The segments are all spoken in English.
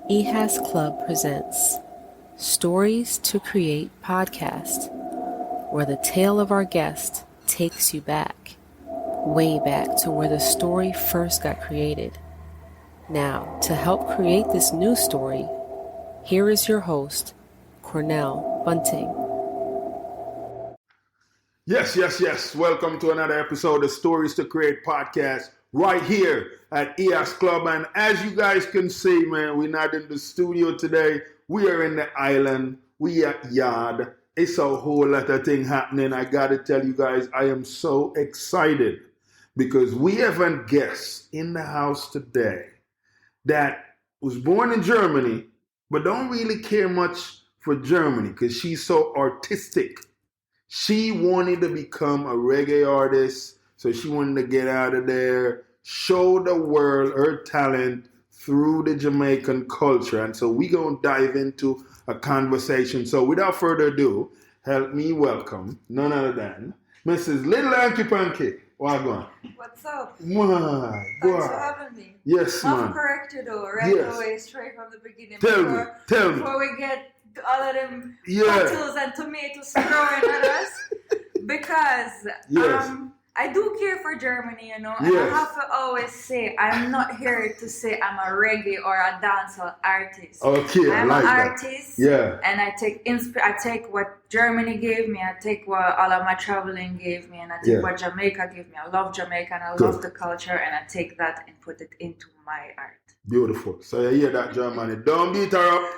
EHAS Club presents Stories to Create podcast, where the tale of our guest takes you back, way back to where the story first got created. Now, to help create this new story, here is your host, Cornell Bunting. Yes. Welcome to another episode of Stories to Create podcast right here at EHAS Club. And as you guys can see, man, we're not in the studio today. We are in the island. We at Yard. It's a whole lot of thing happening. I got to tell you guys, I am so excited because we have a guest in the house today that was born in Germany, but don't really care much for Germany because she's so artistic. She wanted to become a reggae artist, so she wanted to get out of there, show the world her talent through the Jamaican culture. And so we're going to dive into a conversation. So without further ado, help me welcome none other than Mrs. Lil Hanky Panky. Wagwan. What's up? My Thanks for having me. Yes, man. I'll correct you though, right away, straight from the beginning. Tell me. Before we get all of them Yeah. potatoes and tomatoes throwing at us. Because I do care for Germany, you know, and I have to always say I'm not here to say I'm a reggae or a dancehall artist. Okay, I'm like an that. artist, Yeah. and I take what Germany gave me, I take what all of my traveling gave me, and I take what Jamaica gave me. I love Jamaica and I love the culture, and I take that and put it into my art. Beautiful. So you hear that, Germany? Don't beat her up.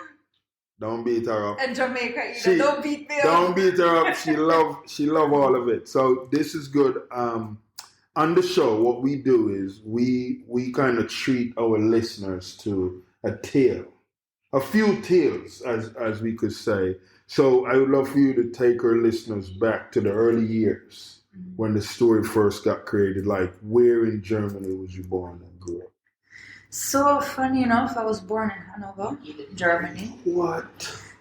Don't beat her up. And Jamaica either. Don't beat me up. Don't beat her up. She love all of it. So this is good. On the show, what we do is we kind of treat our listeners to a tale, a few tales, as we could say. So I would love for you to take our listeners back to the early years when the story first got created. Like, where in Germany was you born and grew up? So funny enough, I was born in Hannover, Germany. What?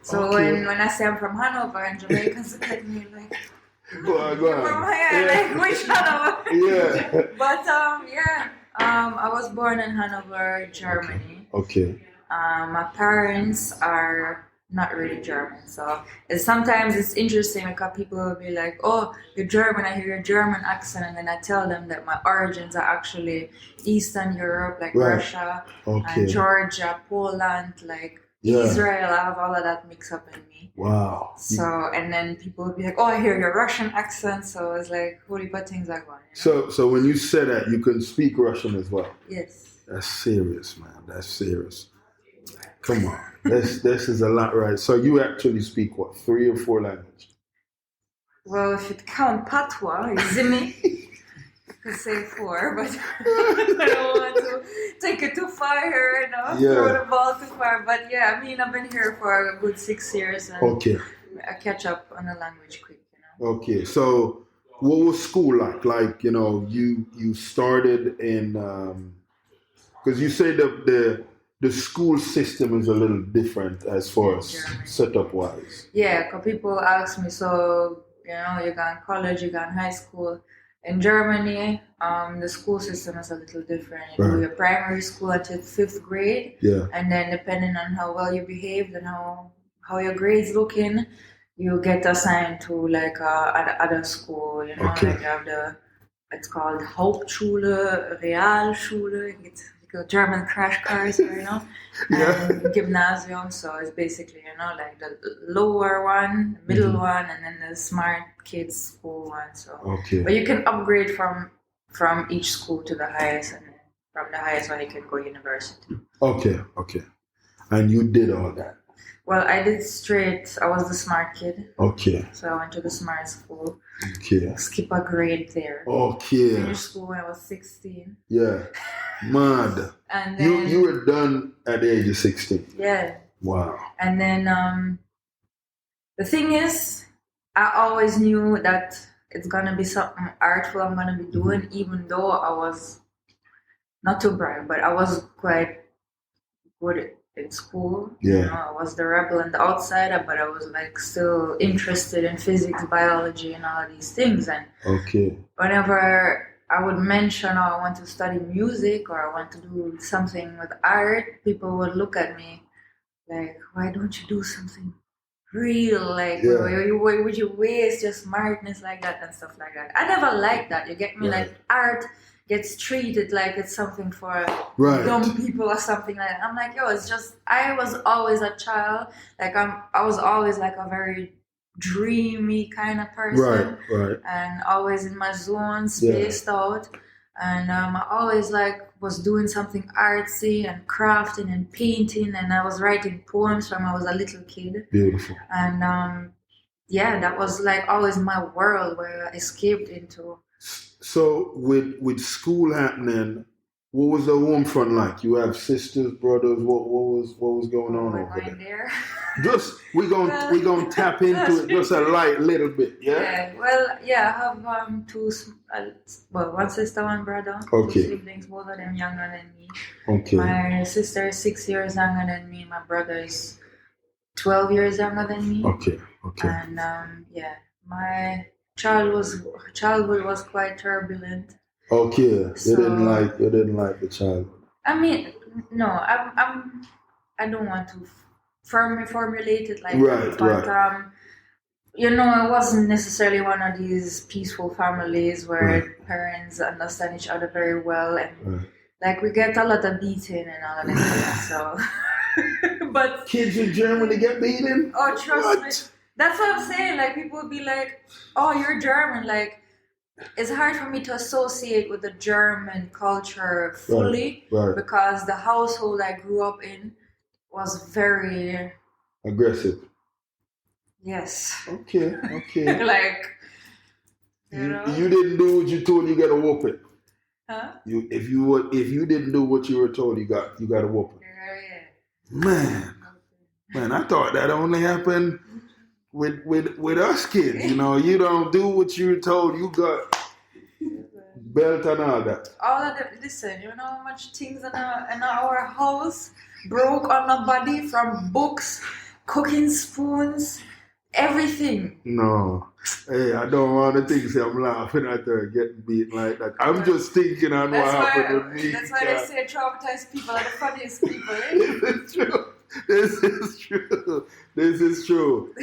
So Okay. when I say I'm from Hannover, and Jamaicans look at me like, Go on. from here, like which Hannover? Yeah. But I was born in Hannover, Germany. Okay. My parents are not really German, so sometimes it's interesting because people will be like, "Oh, you're German." I hear your German accent, and then I tell them that my origins are actually Eastern Europe, like Russia, and Georgia, Poland, like Israel. I have all of that mixed up in me. Wow. So, and then people will be like, "Oh, I hear your Russian accent." So it's like, holy but things are going. You know? So when you say that, you can speak Russian as well. Yes. That's serious, man. That's serious. Come on. This is a lot, right? So you actually speak what, 3 or 4 languages? Well, if you count patois, zimi, you could say 4, but I don't want to take it too far here, you know, throw the ball too far. But yeah, I mean, I've been here for a good 6 years, and I catch up on the language quick, you know. Okay, so what was school like? Like, you know, you started in, because you say the school system is a little different as far as setup wise. Yeah, because people ask me, so, you know, you got in college, you got in high school. In Germany, the school system is a little different. You do your primary school until 5th grade. Yeah. And then depending on how well you behaved and how your grades looking, you get assigned to like other school, you know, like you have it's called Hauptschule, Realschule, it's German crash cars, you know, and gymnasium. So it's basically, you know, like the lower one, middle one, and then the smart kids school one. So, but you can upgrade from each school to the highest, and from the highest one you can go university. Okay. And you did all that? Well, I did straight. I was the smart kid. Okay. So I went to the smart school. Okay. Skip a grade there. Okay. Finished school when I was 16. Yeah. Mad. And then you were done at the age of 16. Yeah. Wow. And then the thing is, I always knew that it's gonna be something artful I'm gonna be doing, even though I was not too bright, but I was quite good in school. Yeah. You know, I was the rebel and the outsider, but I was like still interested in physics, biology, and all of these things. And whenever I would mention, I want to study music or I want to do something with art, people would look at me like, why don't you do something real? Like, why would you waste your smartness like that and stuff like that? I never liked that. You get me? Like, art gets treated like it's something for dumb people or something like that. I'm like, yo, it's just, I was always a child. Like, I was always like a very dreamy kind of person. And always in my zone, spaced out. And I always like was doing something artsy and crafting and painting, and I was writing poems from I was a little kid. Beautiful. And that was like always my world where I escaped into. So with school happening, what was the home front like? You have sisters, brothers. What was going on over there? Just we gonna tap into it just a little bit, yeah. I have two. One sister, one brother. Okay. 2 siblings, both of them younger than me. Okay. My sister is 6 years younger than me. My brother is 12 years younger than me. Okay. And my childhood was quite turbulent. Okay, you didn't like the childhood. I mean, no, I don't want to formulate it like that, but it wasn't necessarily one of these peaceful families where parents understand each other very well, and like we get a lot of beating and all of that. So, but kids in Germany get beaten? Oh, trust me. That's what I'm saying. Like, people would be like, "Oh, you're German." Like, it's hard for me to associate with the German culture fully because the household I grew up in was very aggressive. Yes. Okay. Like, you didn't do what you told, you got to whoop it. Huh? If you didn't do what you were told, you got to whoop it. Yeah. Man, I thought that only happened with us kids. You don't do what you were told, you got belt and all that. All of that. Listen, you know how much things in our house broke on my body, from books, cooking spoons, everything. No. Hey, I don't want to think I'm laughing at her getting beat like that. I'm just thinking on what happened with me. That's why they say traumatized people are the funniest people. This is true.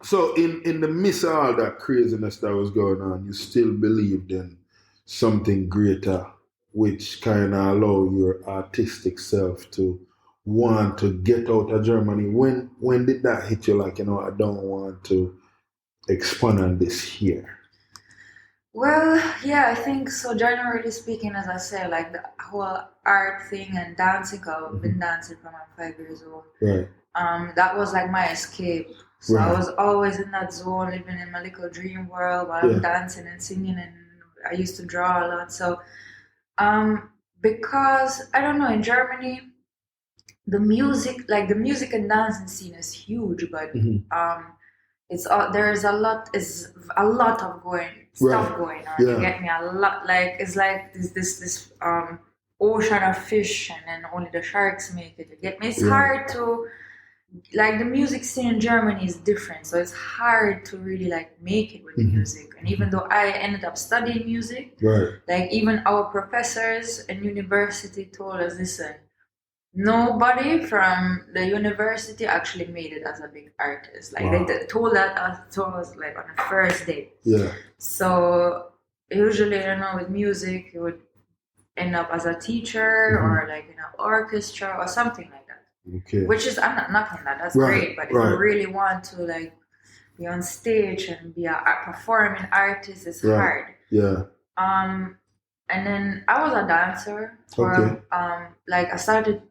So in the midst of all that craziness that was going on, you still believed in something greater, which kind of allowed your artistic self to want to get out of Germany. When did that hit you? Like, I don't want to expand on this here. Well, yeah, I think so. Generally speaking, as I say, like the whole art thing and dancing, I've been dancing from I'm 5 years old. Right. That was like my escape. So I was always in that zone, living in my little dream world while I'm dancing and singing, and I used to draw a lot. So, because I don't know, in Germany, the music and dancing scene is huge, but it's there's a lot of stuff going on. You get me? A lot, like it's like this ocean of fish, and then only the sharks make it. You get me? It's hard to, like, the music scene in Germany is different, so it's hard to really like make it with the music. And even though I ended up studying music, like even our professors in university told us, listen, nobody from the university actually made it as a big artist. Like they told us like on the first day. Yeah. So usually, with music, you would end up as a teacher or like in an orchestra or something like that. Okay. Which is, I'm not knocking that. That's great. But if you really want to like be on stage and be a performing artist, it's hard. Yeah. And then I was a dancer. Like I started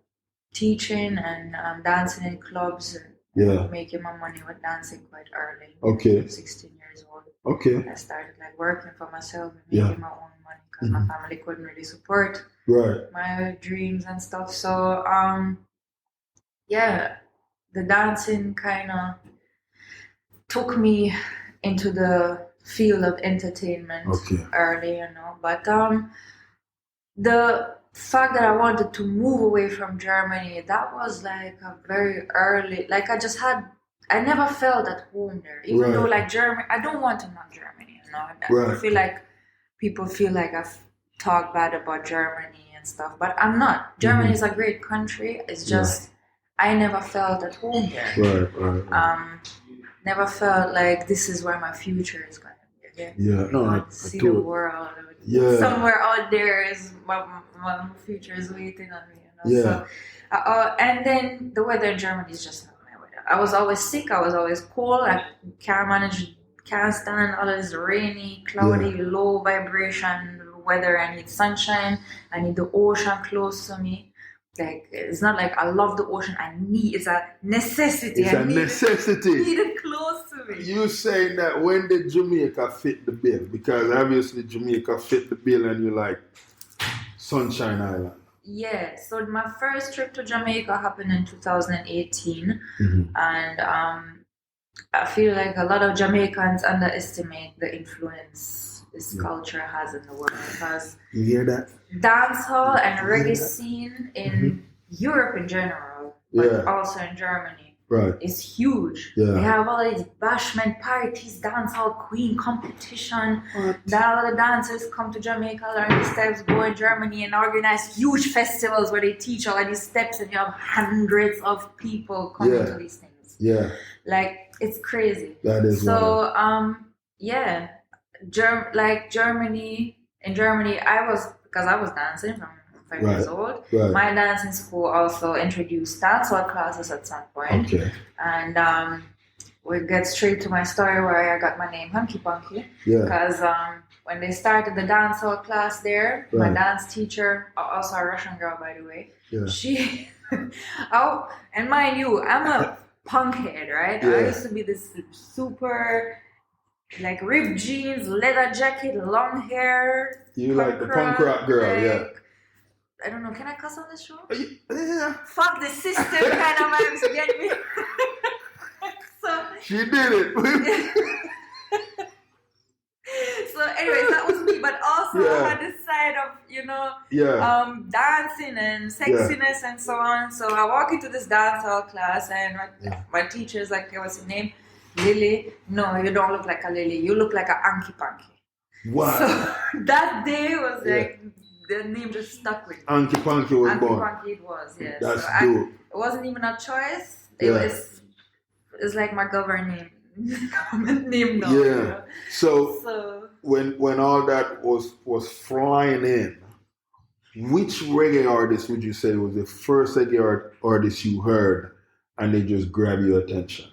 teaching and dancing in clubs and making my money with dancing quite early. Okay. 16 years old. Okay. I started like working for myself and making my own money because my family couldn't really support my dreams and stuff. So the dancing kind of took me into the field of entertainment early, But the fact that I wanted to move away from Germany, that was like a very early, like I never felt at home there. Even though like Germany, I don't want to knock Germany, I feel like people feel like I've talked bad about Germany and stuff, but I'm not. Germany is a great country. It's just I never felt at home there. Right. Never felt like this is where my future is going to be. Okay? Yeah, no, I see do. the world. Yeah. Somewhere out there is my future is waiting on me. You know? Yeah. So, and then the weather in Germany is just not my weather. I was always sick. I was always cold. I can't stand all this rainy, cloudy, low vibration weather. I need sunshine. I need the ocean close to me. Like, it's not like I love the ocean. It's a necessity. It's a necessity. Need it close to me. You saying that when did Jamaica fit the bill? Because obviously Jamaica fit the bill and you're like, Sunshine Island. Yeah, so my first trip to Jamaica happened in 2018. And I feel like a lot of Jamaicans underestimate the influence this culture has in the world. Because you hear that? Dancehall and reggae scene in Europe in general, but also in Germany, is huge. Yeah. They have all these bashment parties, dancehall queen competition. All the dancers come to Jamaica, learn the steps, go in Germany and organize huge festivals where they teach all of these steps, and you have hundreds of people coming to these things. Yeah. Like, it's crazy. That is so. Germany. In Germany, because I was dancing from 5 years old. Right. My dancing school also introduced dancehall classes at some point. Okay. And we get straight to my story where I got my name Hanky Panky. Yeah. Because when they started the dancehall class there, my dance teacher, also a Russian girl by the way, she, and mind you, I'm a punk head, right? Yeah. I used to be this super, like, ripped jeans, leather jacket, long hair. You like the punk rock girl, I don't know, can I cuss on this show? Yeah. Fuck the system kind of vibes, you get me? So she did it. So anyways, that was me, but also I had this side of, dancing and sexiness and so on. So I walk into this dancehall class and my teacher's like, what's your name? Lilie. No, you don't look like a Lilie. You look like a Hanky Panky. Wow. So that day was like, the name just stuck with me. Hanky Panky was born. Hanky Panky it was, yes. That's so dope. It wasn't even a choice. It's like my government name now. Yeah. You know? So when all that was flying in, which reggae artist would you say was the first reggae artist you heard and they just grabbed your attention?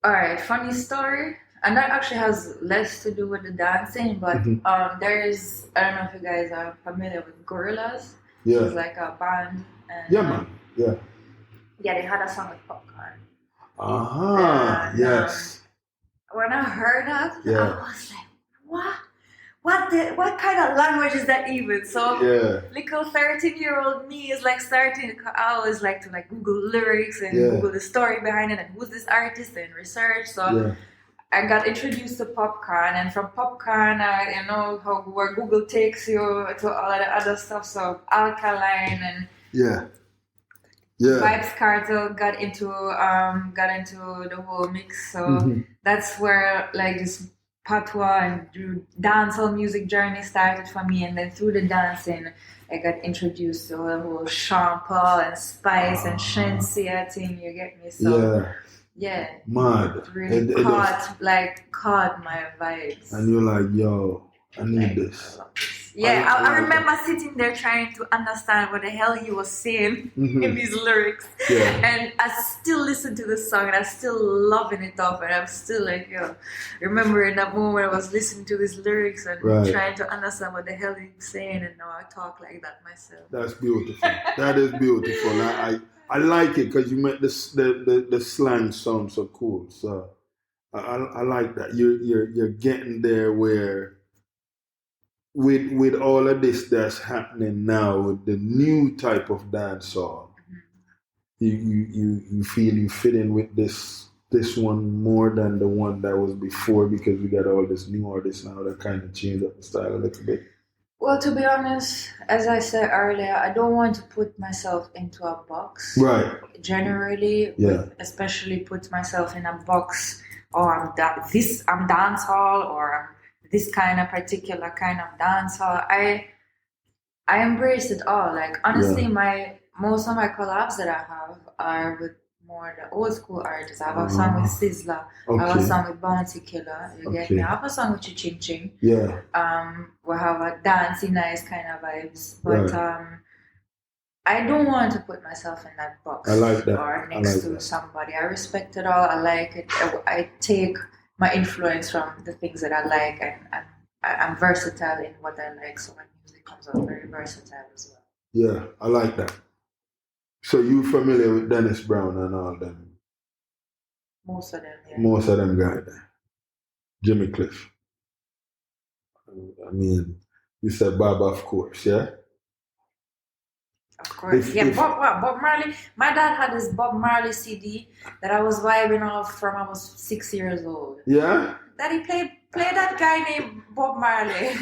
All right, funny story. And that actually has less to do with the dancing, but there is, I don't know if you guys are familiar with Gorillaz. Yeah. It's like a band. And, man. Yeah. Yeah, they had a song with Popcorn. Yes. When I heard that, I was like, what? What kind of language is that even? So, little 13-year-old me is like I always like to like Google lyrics and Google the story behind it and who's this artist and research. So I got introduced to Popcorn, and from Popcorn, where Google takes you to all of the other stuff. So Alkaline and Vibes Cartel got into the whole mix. So that's where like this patois and dancehall music journey started for me, and then through the dancing, I got introduced to the whole Sean Paul and Spice and Shenseea thing. You get me? So mad. It really caught my vibes. And you're like, yo, I need this. Yeah, I remember sitting there trying to understand what the hell he was saying in these lyrics. Yeah. And I still listen to the song and I'm still loving it up. And I'm still like, remembering that moment I was listening to these lyrics and trying to understand what the hell he was saying. And now I talk like that myself. That's beautiful. That is beautiful. I like it because you make the slang sound so cool. So I like that. You're getting there where with all of this that's happening now with the new type of dancehall, you feel you fit in with this one more than the one that was before because we got all this new artists now that kind of change up the style a little bit. Well, to be honest, as I said earlier, I don't want to put myself into a box. Right. Generally, especially put myself in a box, or I'm dancehall, or I'm this kind of particular kind of dancehall. I embrace it all. Like honestly, my most of my collabs that I have are with more the old school artists. I have a song with Sizzla. I have a song with Bounty Killer. You get me? I have a song with Ching Ching. Yeah. We have a dancey, nice kind of vibes. But I don't want to put myself in that box. I like that. Or next to somebody. I respect it all. I like it. I take my influence from the things that I like, and I'm versatile in what I like. So my music comes out very versatile as well. Yeah, I like that. So you familiar with Dennis Brown and all them? Most of them, yeah. Most of them guys there. Jimmy Cliff. I mean, you said Bob, of course, yeah? Of course. Bob Marley. My dad had this Bob Marley CD that I was vibing off from I was 6 years old. Yeah? Daddy, play that guy named Bob Marley.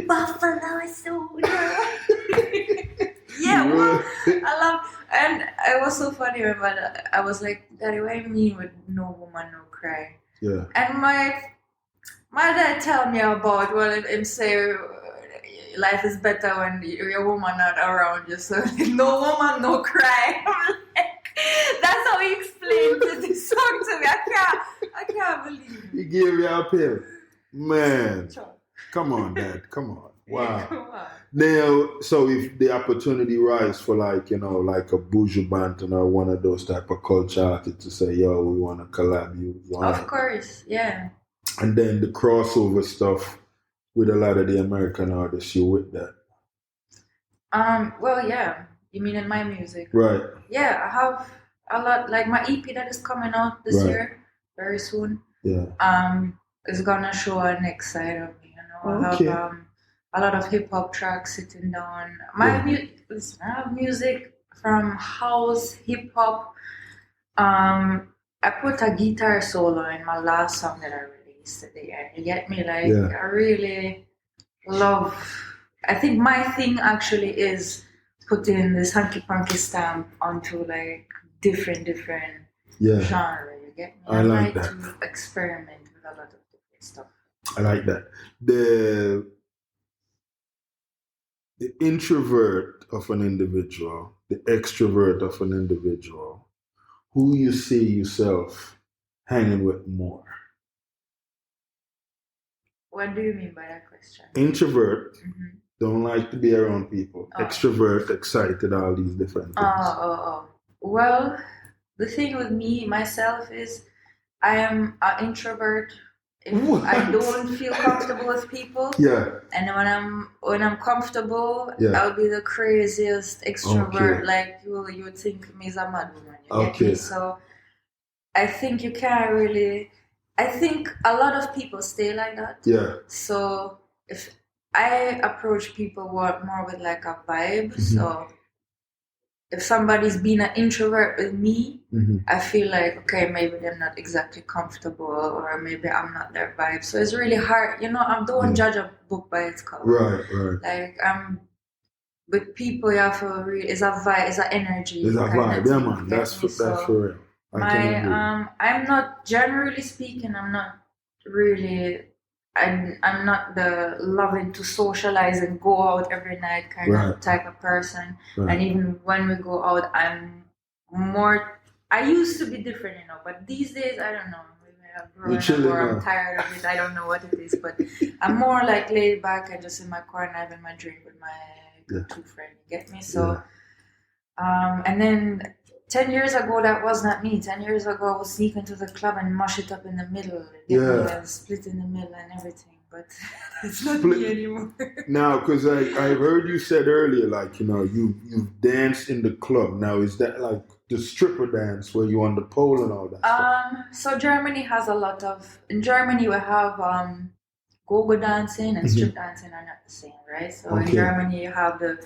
Buffalo Soldier. Yeah, well, I love, and it was so funny when I was like, Daddy, what do you mean with no woman, no cry? Yeah. And my dad tell me about, well, him say, life is better when your woman not around you, so no woman, no cry. That's how he explained this song to me. I can't believe it. He gave you a pill. Man. Come on, Dad. Come on. Wow. Yeah, come on. Now, so if the opportunity rise for like a Buju Banton or one of those type of culture artists to say, yo, we want to collab you. Of course, yeah. And then the crossover stuff with a lot of the American artists, you with that? Well, yeah. You mean in my music? Right. Yeah, I have a lot, like my EP that is coming out this year, very soon. Yeah. Is gonna show a next side of me, I have a lot of hip-hop tracks sitting down. I have music from house, hip-hop. I put a guitar solo in my last song that I released at the end. You get me? Like, I really love... I think my thing actually is putting this Hanky Panky stamp onto, like, different genre. You get me? I like that. To experiment with a lot of different stuff. I like that. The introvert of an individual, the extrovert of an individual, who you see yourself hanging with more? What do you mean by that question? Introvert, don't like to be around people. Extrovert, excited, all these different things. Well, the thing with me, myself, is I am an introvert. If I don't feel comfortable with people, and when I'm comfortable, I'll be the craziest extrovert. Like you would think me is a mad woman. You get me? So I think you can't really. I think a lot of people stay like that. Yeah. So if I approach people more with like a vibe, so. If somebody's been an introvert with me, I feel like, okay, maybe they're not exactly comfortable, or maybe I'm not their vibe. So it's really hard. I don't judge a book by its cover. Right. Like, with people, you have to it's a vibe, it's an energy. It's a vibe, yeah, man. That's for real. I'm not, generally speaking, I'm not really... I'm not the loving to socialize and go out every night kind of type of person. And even when we go out, I'm more... I used to be different, but these days, I don't know. Maybe I've grown up or I'm tired of it. I don't know what it is, but I'm more like laid back and just in my corner having my drink with my two friends. You get me? So, and then 10 years ago, that was not me. 10 years ago, I was sneaking to the club and mush it up in the middle. And split in the middle and everything. But it's not me anymore. Now, because I heard you said earlier, like, you've danced in the club. Now, is that like the stripper dance where you on the pole and all that stuff? So Germany has a lot of... In Germany, we have go-go dancing and strip dancing are not the same, right? So in Germany, you have the...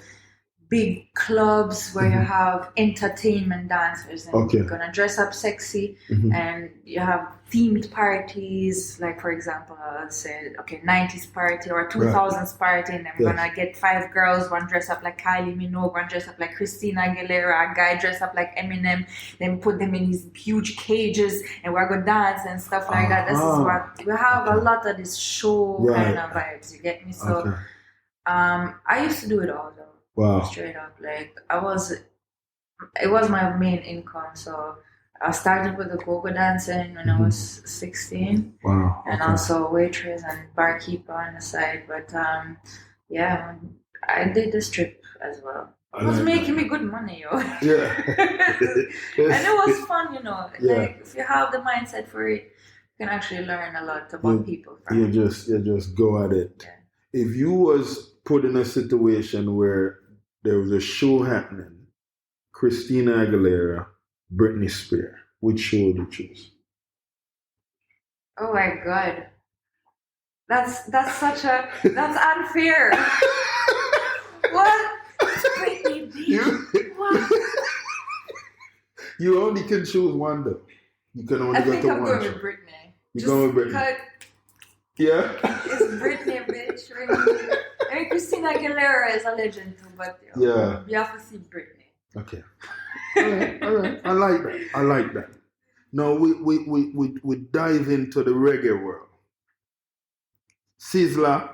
big clubs where you have entertainment dancers and you're gonna dress up sexy and you have themed parties, like for example I'll say 90s party or 2000s party, and then we're gonna get 5 girls, one dress up like Kylie Minogue, one dress up like Christina Aguilera, a guy dress up like Eminem, then put them in these huge cages and we're gonna dance and stuff like that. This is what we have, a lot of this show kind of vibes, you get me? So I used to do it all though. Wow. Straight up. Like, it was my main income. So I started with the go-go dancing when I was 16. Wow. Okay. And also waitress and barkeeper on the side. But yeah, I did the strip as well. It was making me good money, yo. Yeah. And it was fun, you know. Yeah. Like, if you have the mindset for it, you can actually learn a lot about people. You just go at it. Yeah. If you was put in a situation where there was a show happening, Christina Aguilera, Britney Spears, which show would you choose? Oh my God. That's unfair. What? What? You only can choose one though. You can only go to one. I think I'm going with Britney. You're going with Britney? Yeah? It's Britney, bitch. Really. I mean, Christina Aguilera is a legend too, but you have to see Britney. Okay. All right. I like that. Now we dive into the reggae world. Sizzla,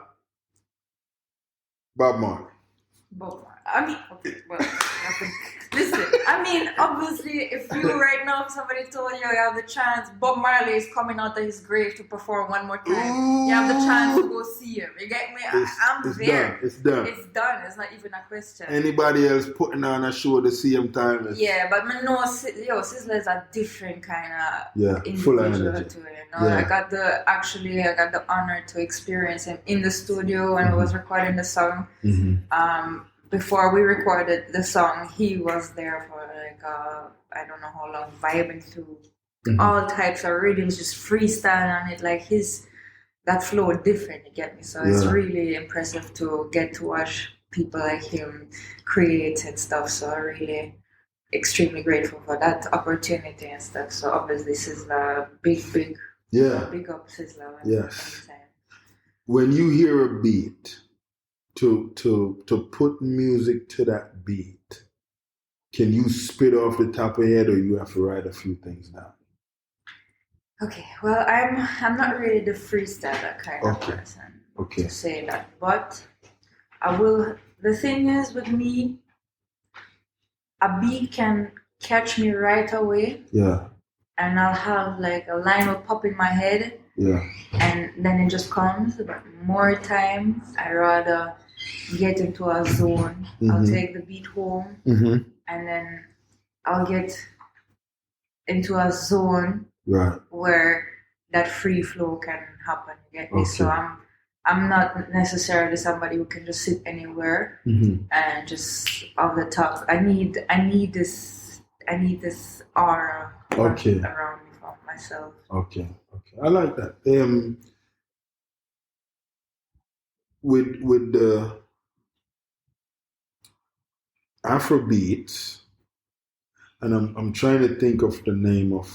Bob Marley. I mean, okay, well, listen, I mean, obviously, if somebody told you have the chance, Bob Marley is coming out of his grave to perform one more time, you have the chance to go see him. You get me? I'm there. It's done. It's not even a question. Anybody else putting on a show the same time? Yeah, but I know, Sizzla is a different kind of full of energy. To it, you know? I got the honor to experience him in the studio when I was recording the song. Before we recorded the song, he was there for like I don't know how long, vibing through all types of rhythms, just freestyle on it. Like that flow different, you get me? So it's really impressive to get to watch people like him create and stuff. So I'm really extremely grateful for that opportunity and stuff. So obviously Sizzla, big up Sizzla. Yes. When you hear a beat, to put music to that beat, can you spit off the top of your head, or you have to write a few things down? Okay, well, I'm not really the freestyler kind of person to say that, but I will. The thing is with me, a beat can catch me right away. Yeah. And I'll have like a line will pop in my head. Yeah. And then it just comes. But more time, I rather get into a zone. I'll take the beat home, and then I'll get into a zone where that free flow can happen. You get me? So I'm not necessarily somebody who can just sit anywhere and just off the top. I need this aura around me for myself. Okay. I like that. With the Afrobeats, and I'm trying to think of the name of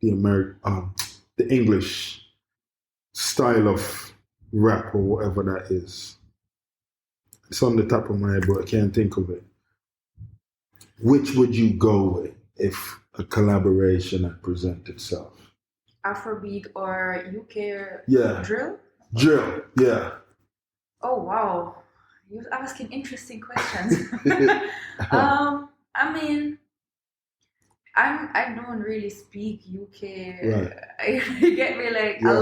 the English style of rap or whatever that is. It's on the top of my head, but I can't think of it. Which would you go with if a collaboration had presented itself? Afrobeat or UK drill? Drill, yeah. Oh wow, you're asking interesting questions. I mean, I don't really speak UK. You get me? Like I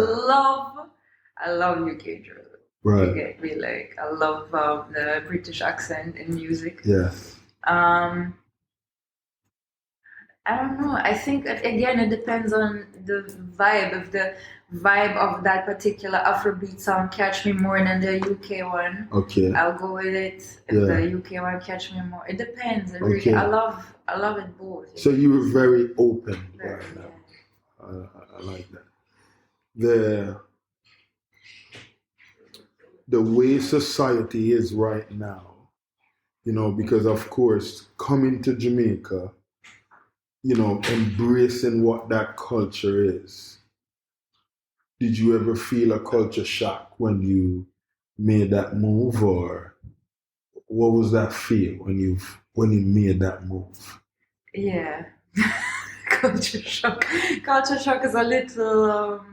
love UK drill. Right. You get me? Like I love the British accent in music. Yeah. I don't know. I think, again, it depends on the vibe. If the vibe of that particular Afrobeat song catch me more than the UK one, I'll go with it. If the UK one catch me more, it depends. Really, I love it both. So you were very open right now. I like that. The way society is right now, because of course coming to Jamaica, embracing what that culture is. Did you ever feel a culture shock when you made that move, or what was that feel when you made that move? Yeah, culture shock. Culture shock is a little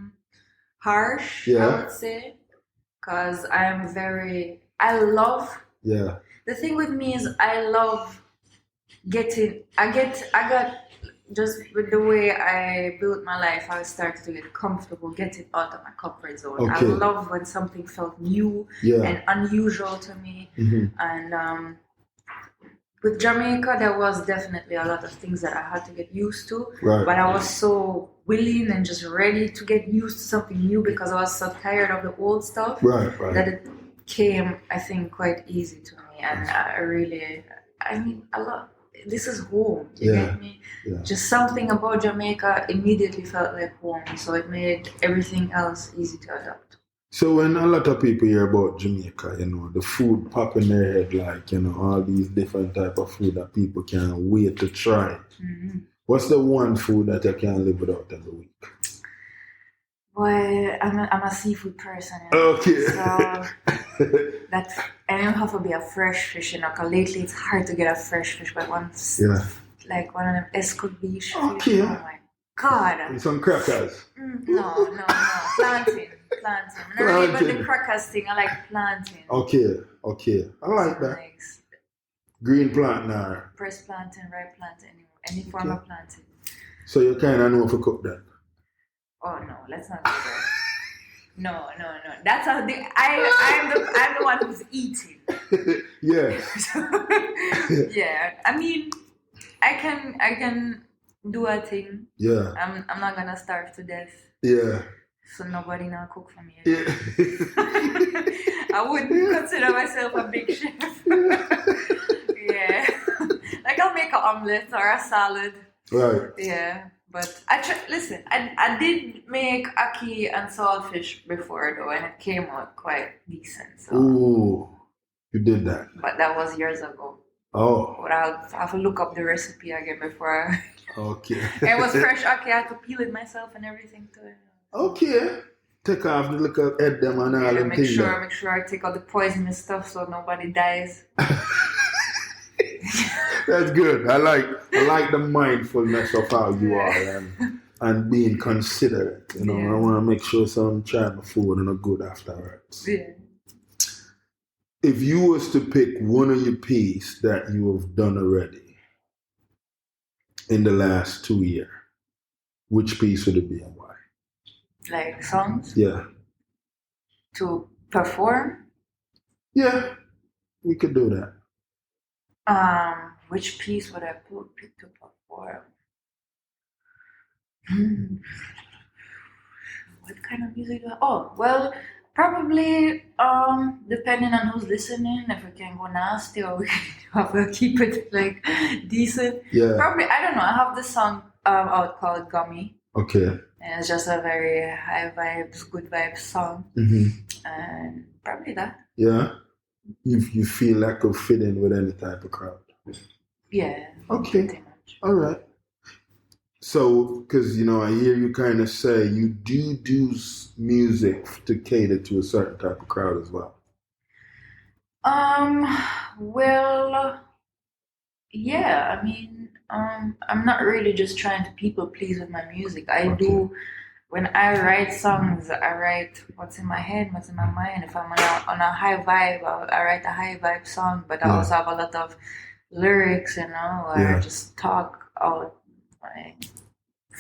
harsh, I would say, because I love the thing with me is I love I got just with the way I built my life, I started to get comfortable, getting out of my comfort zone. Okay. I love when something felt new and unusual to me. And with Jamaica, there was definitely a lot of things that I had to get used to. Right. But I was so willing and just ready to get used to something new because I was so tired of the old stuff that it came, I think, quite easy to me. And I love this is home. You get me? Yeah. Just something about Jamaica immediately felt like home. So it made everything else easy to adapt. So when a lot of people hear about Jamaica, the food pop in their head, like, all these different type of food that people can't wait to try. Mm-hmm. What's the one food that you can't live without in the week? Well, I'm a seafood person. Okay. So and it don't have to be a fresh fish, because lately it's hard to get a fresh fish, but once like one of them escovitch fish, oh my God. And some crackers. No, plantain. I'm not really about the crackers thing, I like plantain. Okay. I like that. Nice. Green plantain. Pressed plantain, ripe plantain, any form of plantain. So you kind of know if you cook that? Oh no, let's not go there. No. That's how I'm the one who's eating. Yeah. Yeah. I mean, I can do a thing. Yeah. I'm not gonna starve to death. Yeah. So nobody now cook for me. Yeah. I wouldn't consider myself a big chef. Yeah. Like I'll make an omelette or a salad. Right. Yeah. But I did make ackee and saltfish before though, and it came out quite decent. So. Ooh, you did that. But that was years ago. Oh. But I'll have to look up the recipe again before. Okay. It was fresh ackee. I had to peel it myself and everything too. Okay. Take off the little head them and all them things. Make sure I take out the poisonous stuff so nobody dies. That's good. I like the mindfulness of how you are and being considerate. I want to make sure I'm trying my food and I'm good afterwards. Yeah. If you was to pick one of your pieces that you have done already in the last 2 years, which piece would it be and why? Like songs? Yeah. To perform? Yeah, we could do that. Which piece would I pick to perform? What kind of music do I? Oh, well, probably depending on who's listening, if we can go nasty or we can have to keep it like decent. Yeah. Probably, I don't know. I have this song out called Gummy. Okay. And it's just a very high vibes, good vibes song. Mm-hmm. And probably that. Yeah. You feel like could fit in with any type of crowd. Yeah. Okay. Pretty much. All right. So, because I hear you kind of say you do music to cater to a certain type of crowd as well. Well, yeah. I mean, I'm not really just trying to people please with my music. I do. When I write songs, I write what's in my head, what's in my mind. If I'm on a high vibe, I write a high vibe song. But I also have a lot of lyrics, where I just talk out my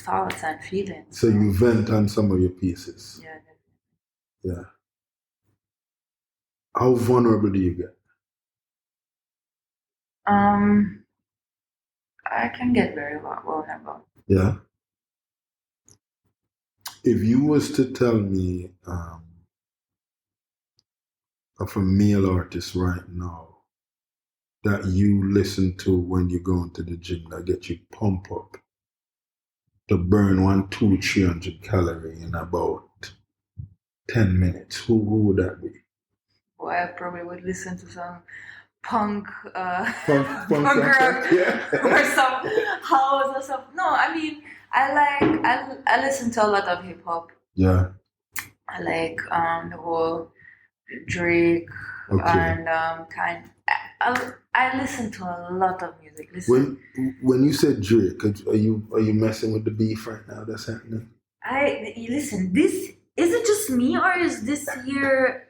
thoughts and feelings. So you vent on some of your pieces. Yeah. Yeah. How vulnerable do you get? I can get very vulnerable. Yeah. If you was to tell me of a male artist right now that you listen to when you go into the gym that get you pump up to burn 300 calories in about 10 minutes, who would that be? Well, I probably would listen to some punk rock or some house or something. No, I mean, I listen to a lot of hip hop. Yeah. I like the whole Drake and I listen to a lot of music. When you said Drake, are you messing with the beef right now that's happening? Listen, this is it just me or is this year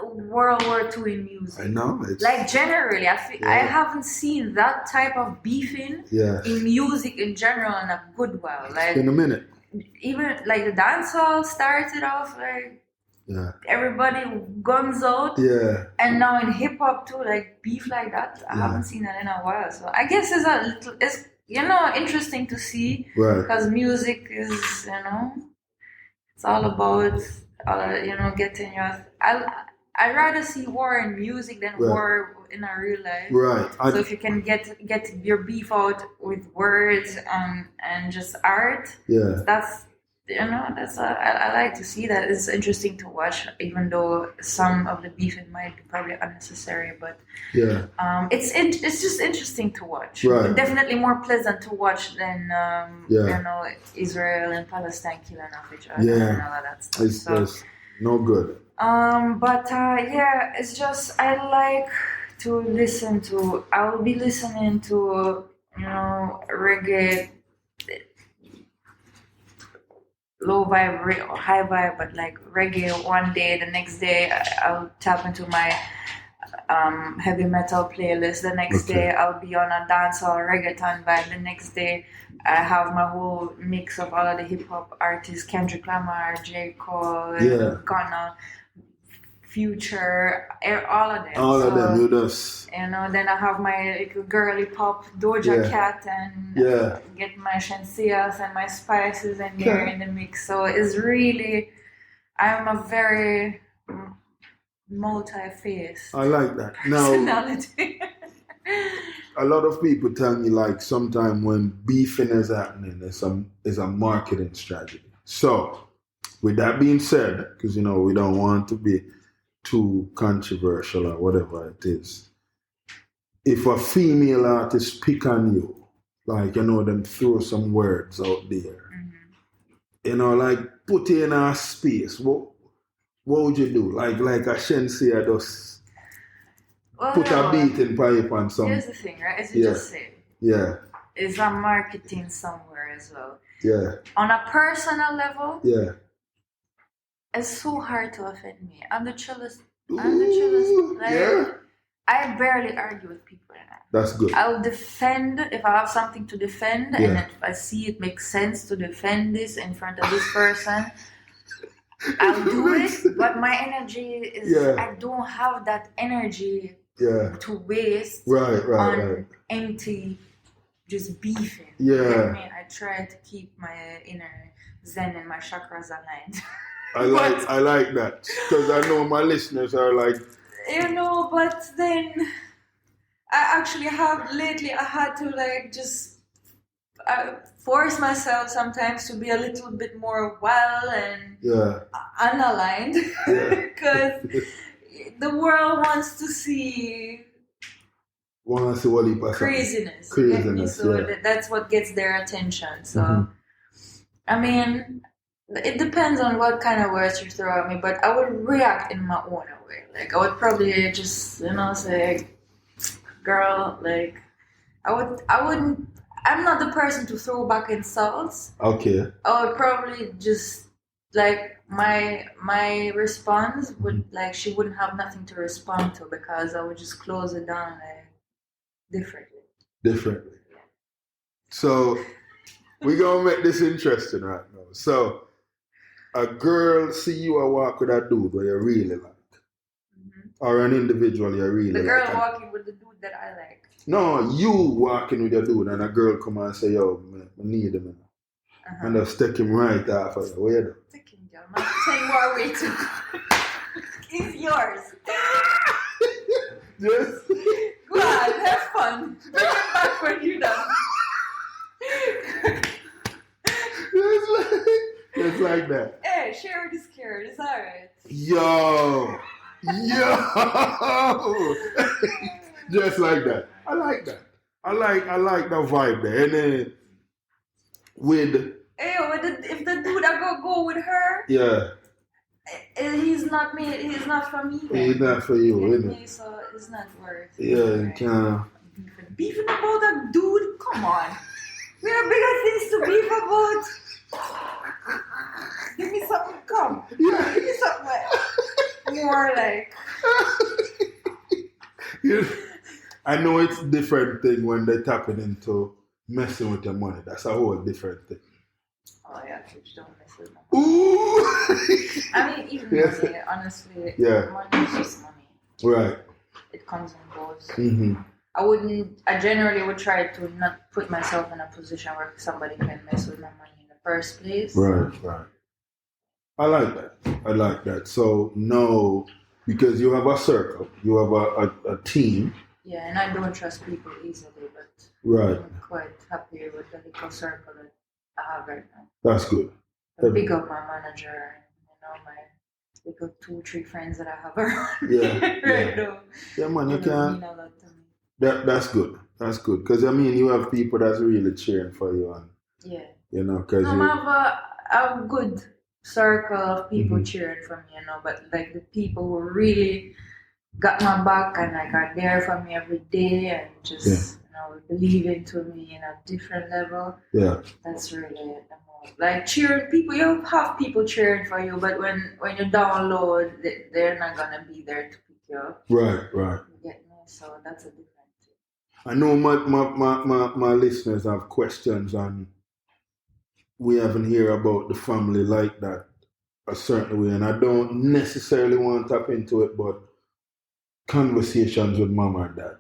World War II in music. I know. Like generally, I haven't seen that type of beefing in music in general in a good while. Like in a minute. Even like the dancehall started off like everybody guns out. Yeah. And now in hip hop too, like beef like that, I haven't seen that in a while. So I guess it's interesting to see. Right. Because music is, it's all about getting your. I'd rather see war in music than war in a real life. Right. So if you can get your beef out with words and just art, that's I like to see that. It's interesting to watch, even though some of the beefing might be probably unnecessary. But it's just interesting to watch. Right. Definitely more pleasant to watch than Israel and Palestine killing off each other and all of that stuff. It's no good. It's just I like to listen to. I will be listening to reggae, low vibe or high vibe, but like reggae one day, the next day I'll tap into my heavy metal playlist. The next day I'll be on a dancehall reggaeton vibe. The next day I have my whole mix of all of the hip hop artists: Kendrick Lamar, J. Cole, Ghana, Future, all of them. All of them, you just. Then I have my little girly pop Doja Cat and get my Shenseas and my spices in there in the mix. So it's really, I'm a very multi-faced I like that. Now, personality. a lot of people tell me like sometimes when beefing is happening, it's a marketing strategy. So, with that being said, because we don't want to be too controversial or whatever it is. If a female artist pick on you, like, them throw some words out there, like put you in a space, what would you do? Like a Shenseea just put a beat in pipe and something. Here's the thing, right? As you just said. Yeah. It's a marketing somewhere as well. Yeah. On a personal level. Yeah. It's so hard to offend me. I'm the chillest. Like, I barely argue with people in that. That's good. I'll defend if I have something to defend, and if I see it makes sense to defend this in front of this person, I'll do it. But my energy is, I don't have that energy to waste on empty, just beefing. Yeah. You know what I mean? I try to keep my inner zen and my chakras aligned. I like that, because I know my listeners are like, but then I actually have lately. I had to like just force myself sometimes to be a little bit more wild and unaligned, because the world wants to see craziness. So that's what gets their attention. So I mean. It depends on what kind of words you throw at me, but I would react in my own way. Like, I would probably just, say, girl, like, I'm not the person to throw back insults. Okay. I would probably just, like, my response would, like, she wouldn't have nothing to respond to, because I would just close it down, like, differently. So, we're going to make this interesting right now. So, a girl see you walk with a dude where you really like, or an individual you really like. The girl walking with the dude that I like. No, you walking with your dude and a girl come and say, yo, man, I need him. And just take him right off of you. Where you take him, girl. Man, 10 more ways to It's yours. Just go on, have fun. Bring it back when you're done. It's like that. Hey, share is scared. It's alright. Yo. Just like that. I like that. I like the vibe there. And then if the dude I go with her, he's not me. He's not for me. He's not for you, isn't it? So it's not worth. Yeah, kind of beefing about a dude. Come on, we have bigger things to beef about. Give me something. Come. Give me something more like. I know it's a different thing when they're tapping into messing with your money. That's a whole different thing. Oh yeah, kids don't mess with money. Ooh! I mean, even money, honestly, money is just money. Right. It comes and goes. Mm-hmm. I generally would try to not put myself in a position where somebody can mess with my money in the first place. Right. I like that. So, no, because you have a circle, you have a team. Yeah, and I don't trust people easily, but I'm quite happy with the little circle that I have right now. That's good. I pick up my manager and, my little 2-3 friends that I have around now. Yeah, man, you can. Mean a lot to me. That's good. That's good. Because, I mean, you have people that's really cheering for you. And, because I have a good circle of people cheering for me, but like the people who really got my back and like are there for me every day and just believe into me in a different level. Yeah, that's really the most. Like cheering people, you have people cheering for you, but when you down low, they're not gonna be there to pick you up. Right. You get me? So that's a different thing. I know my listeners have questions and we haven't heard about the family like that a certain way, and I don't necessarily want to tap into it, but conversations with mom or dad.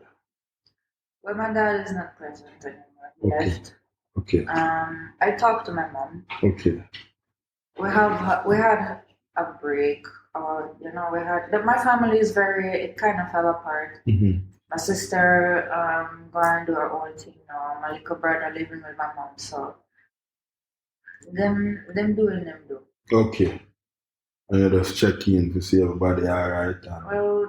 Well, my dad is not present anymore. He left. Okay. I talked to my mom. Okay. We had a break. My family is it kind of fell apart. Mm-hmm. My sister going to do her own thing now. My little brother living with my mom, so them doing them do. Okay. And you just check in to see everybody all right. Well,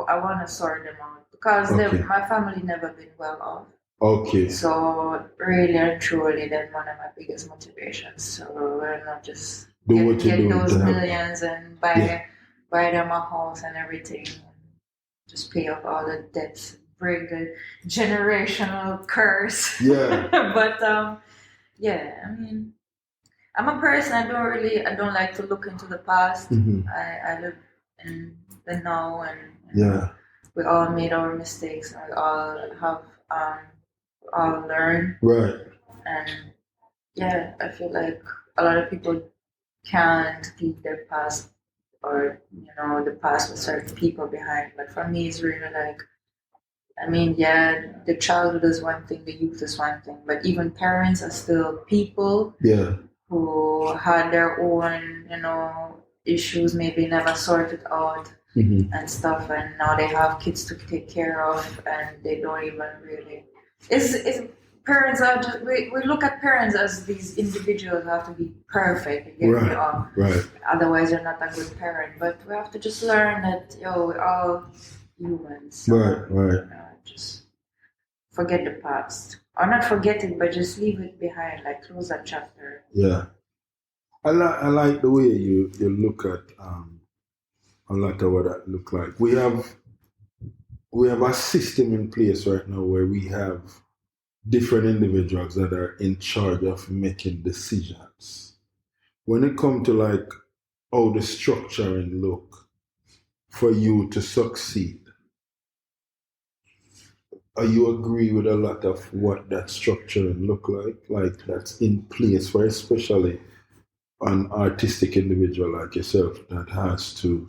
I want to sort them out because my family never been well off. Okay. So really and truly, that's one of my biggest motivations. So we're not just get those millions and buy them a house and everything, and just pay off all the debts, break the generational curse. Yeah. But I mean, I'm a person, I don't like to look into the past. Mm-hmm. I live in the now, and we all made our mistakes, and we all have all learned. Right. And I feel like a lot of people can't leave their past or the past with certain people behind. But for me, it's really like, I mean, the childhood is one thing, the youth is one thing, but even parents are still people. Yeah. Who had their own, issues, maybe never sorted out and stuff, and now they have kids to take care of, and they don't even really. Parents are just we look at parents as these individuals who have to be perfect. Right. Otherwise, you're not a good parent. But we have to just learn that we're all humans. So, right. Just forget the past. Or not forget it, but just leave it behind, like close that chapter. Yeah. I like the way you look at a lot of what that look like. We have a system in place right now where we have different individuals that are in charge of making decisions. When it comes to like how the structuring look for you to succeed, you agree with a lot of what that structuring look like that's in place for especially an artistic individual like yourself that has to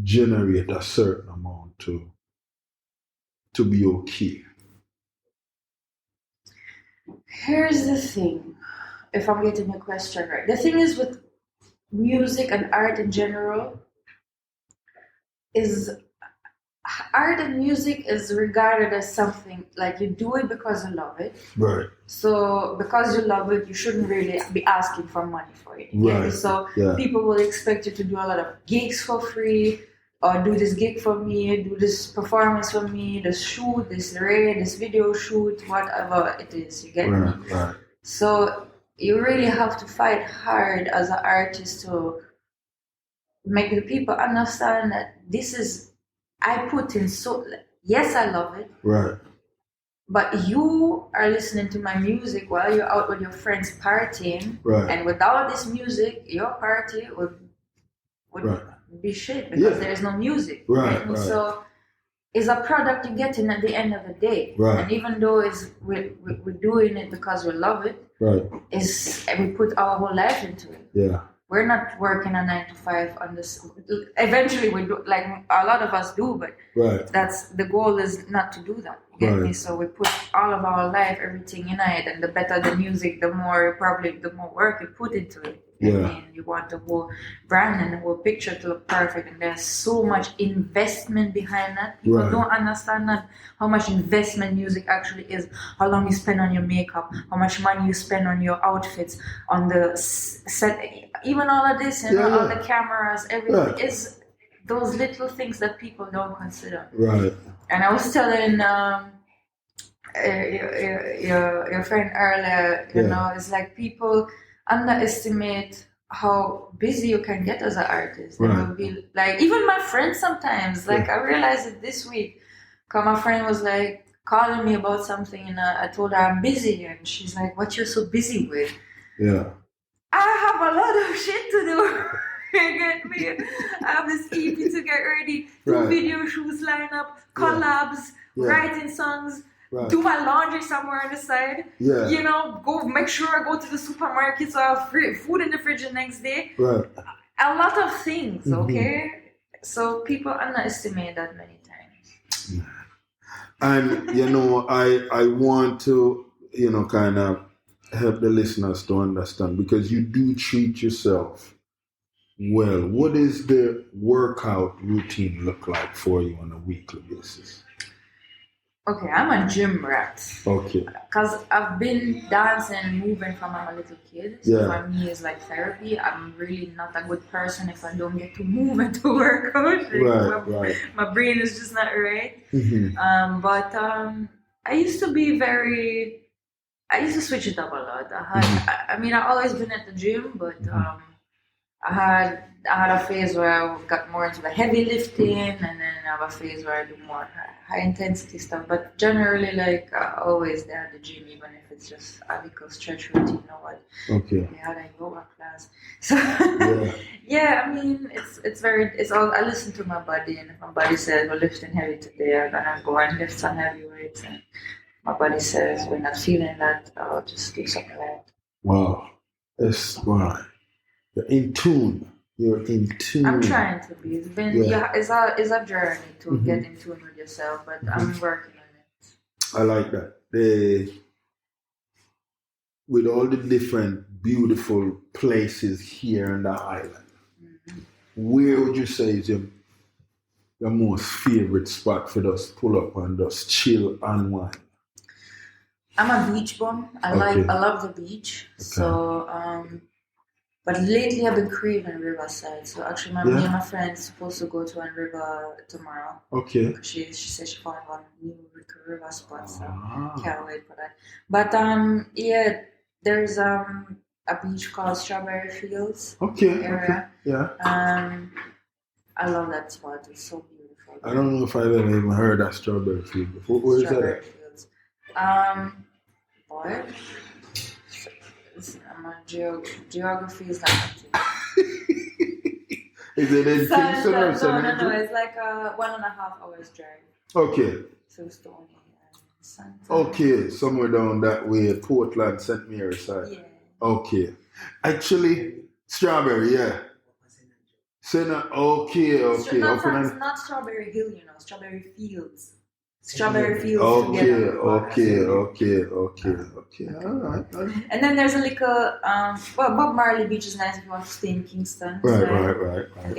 generate a certain amount to be okay? Here's the thing, if I'm getting the question right. The thing is with music and art in general is art and music is regarded as something like you do it because you love it. Right. So because you love it, you shouldn't really be asking for money for it. Right. So people will expect you to do a lot of gigs for free, or do this gig for me, do this performance for me, this shoot, this video shoot, whatever it is. You get me? Right. So you really have to fight hard as an artist to make the people understand that this is. I put in yes, I love it. Right. But you are listening to my music while you're out with your friends partying. Right. And without this music, your party would be shit because there is no music. Right. So it's a product you get in at the end of the day. Right. And even though we're doing it because we love it, right, we put our whole life into it. Yeah. We're not working a 9 to 5 on this. Eventually, we do, like a lot of us do, but that's the goal is not to do that. You get me? So we put all of our life, everything in it, and the better the music, the more work you put into it. And you want the whole brand and the whole picture to look perfect, and there's so much investment behind that. People don't understand that how much investment music actually is. How long you spend on your makeup, how much money you spend on your outfits, on the set, even all of this, all the cameras, everything is those little things that people don't consider. Right. And I was telling your friend earlier, you know, it's like people underestimate how busy you can get as an artist. Right. And be like, even my friends sometimes, like I realized it this week, because my friend was like calling me about something, and I told her I'm busy, and she's like, what you're so busy with? Yeah. I have a lot of shit to do. You get me? I have this EP to get ready, do video shoots, line up, collabs, writing songs, do my laundry somewhere on the side. Yeah. You know, go make sure I go to the supermarket so I have food in the fridge the next day. Right. A lot of things, okay? So people underestimate that many times. And, you know, I want to, you know, kind of help the listeners to understand, because you do treat yourself well. What does the workout routine look like for you on a weekly basis? Okay, I'm a gym rat. Okay. Because I've been dancing and moving from I'm a little kid. So for me, it's like therapy. I'm really not a good person if I don't get to move and to work out. My brain is just not right. Mm-hmm. But I used to switch it up a lot. I mean, I've always been at the gym, but I had a phase where I got more into the heavy lifting, and then I have a phase where I do more high intensity stuff. But generally, like always there at the gym, even if it's just a little stretch routine or what. Okay. We had a yoga class. So I mean, it's all. I listen to my body, and if my body says we're lifting heavy today, I'm gonna go and lift some heavy weights. And my body says we're not feeling that, I'll just do something like that. Wow, that's why. You're in tune. I'm trying to be. It's been it's a journey to get in tune with yourself, but I'm working on it. I like that. With all the different beautiful places here in the island, where would you say is your most favorite spot for us pull up and just chill and wine? I'm a beach bum. I love the beach. Okay. So but lately I've been craving Riverside. So actually me and my friend's supposed to go to a river tomorrow. Okay. She said she found one new river spot, so can't wait for that. But there's a beach called Strawberry Fields area. Okay. Yeah. I love that spot. It's so beautiful. I don't know if I've ever even heard of Strawberry Fields before. Where is that at? Fields. Boy. Geography is not my Is it in Kingston or something? No, it's like a 1.5 hours drive. Okay. So Stony and Santa. Okay, somewhere down that way, Portland, St. Mary's side. Yeah. Okay. Actually, Strawberry, Not Strawberry Hill, you know, Strawberry Fields. Strawberry Fields. Okay. All right. And then there's a little, Bob Marley Beach is nice if you want to stay in Kingston. Right. But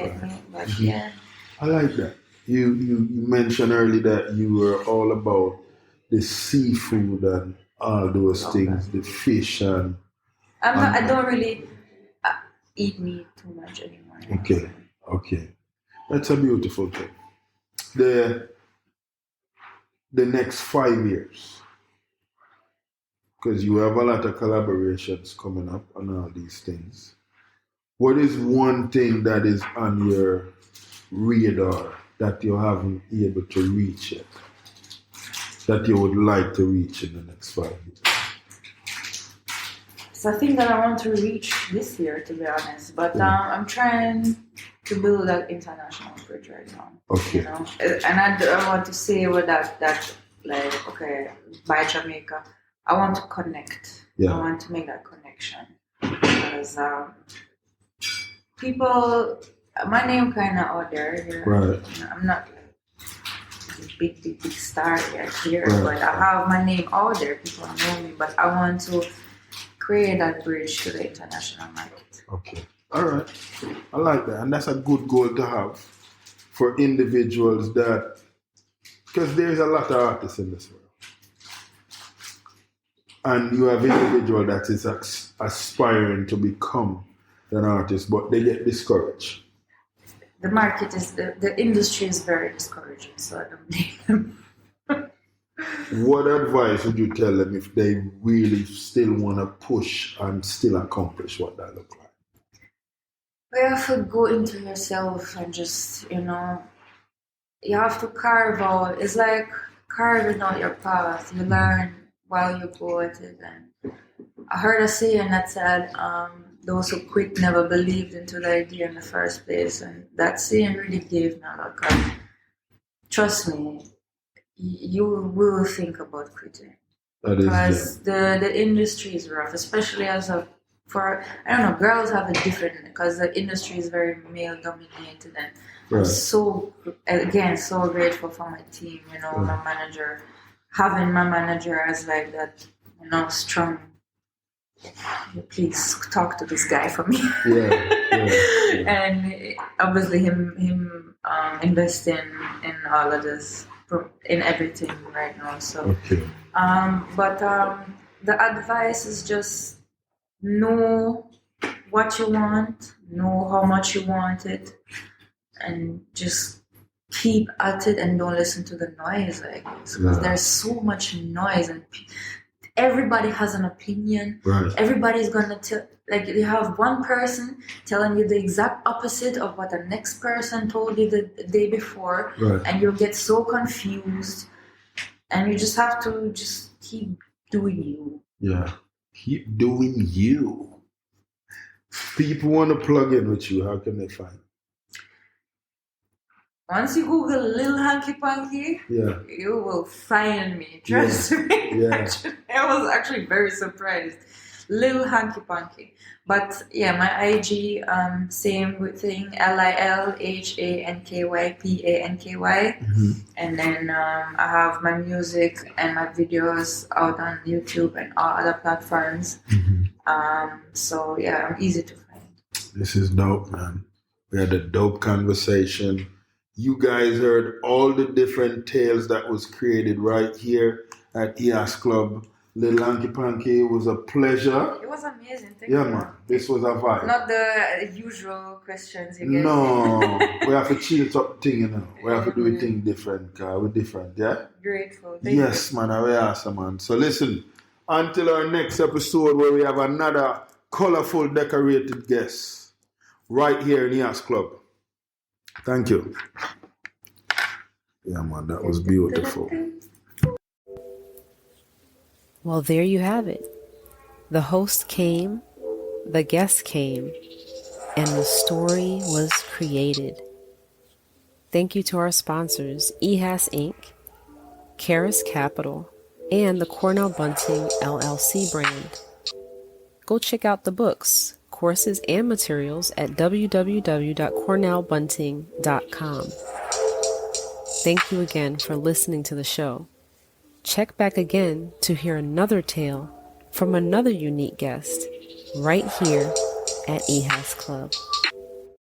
I like that. You mentioned earlier that you were all about the seafood and all those things, the fish and. I don't really eat meat too much anymore. Okay. That's a beautiful thing. The next 5 years, because you have a lot of collaborations coming up on all these things. What is one thing that is on your radar that you haven't been able to reach yet, that you would like to reach in the next 5 years? It's a thing that I want to reach this year, to be honest. But I'm trying to build that international bridge right now. Okay. You know, and I want to say with that like, okay, by Jamaica, I want to connect. Yeah. I want to make that connection because people, my name kind of out there. You know, right. I'm not like a big star yet here, but I have my name out there. People know me, but I want to create that bridge to the international market. Okay. All right. I like that. And that's a good goal to have for individuals that, because there's a lot of artists in this world. And you have individual that is aspiring to become an artist, but they get discouraged. The market is, the industry is very discouraging, so I don't blame them. What advice would you tell them if they really still want to push and still accomplish what that look like? You have to go into yourself and just, you know, you have to carve out. It's like carving out your path. You learn while you go at it. And I heard a saying that said, those who quit never believed into the idea in the first place. And that saying really gave me a lot of courage. Trust me, you will think about quitting. Because the industry is rough, especially as a I don't know, girls have a different, because the industry is very male dominated, and I'm so grateful for my team, you know, my manager, having my manager as like that, you know, strong. Please talk to this guy for me. And obviously him investing in all of this, in everything right now. So, but the advice is just know what you want, know how much you want it, and just keep at it and don't listen to the noise, I guess. Because there's so much noise and everybody has an opinion. Everybody's gonna tell, like, you have one person telling you the exact opposite of what the next person told you the day before, and you'll get so confused, and you just have to just keep doing you. Keep doing you. People want to plug in with you. How can they find? Once you Google Lil Hanky Panky, you will find me. Trust me. I was actually very surprised. Lil Hanky Panky. But yeah, my IG, same thing, LILHANKYPANKY. And then I have my music and my videos out on YouTube and all other platforms. So yeah, I'm easy to find. This is dope, man. We had a dope conversation. You guys heard all the different tales that was created right here at EAS Club. Lil Hanky Panky, it was a pleasure. It was amazing. Thank you. Man. This was a vibe. Not the usual questions you get. No. We have to chill up thing, you know. We have to do a thing different. We're different, yeah? Grateful. Thank you. Man. We're awesome, man. So listen, until our next episode where we have another colorful, decorated guest right here in EAS Club. Thank you. Yeah, man, that was beautiful. Well, there you have it. The host came, the guest came, and the story was created. Thank you to our sponsors, EHAS Inc., Karis Capital, and the Cornell Bunting LLC brand. Go check out the books, courses, and materials at www.cornellbunting.com. Thank you again for listening to the show. Check back again to hear another tale from another unique guest right here at EHAS Club.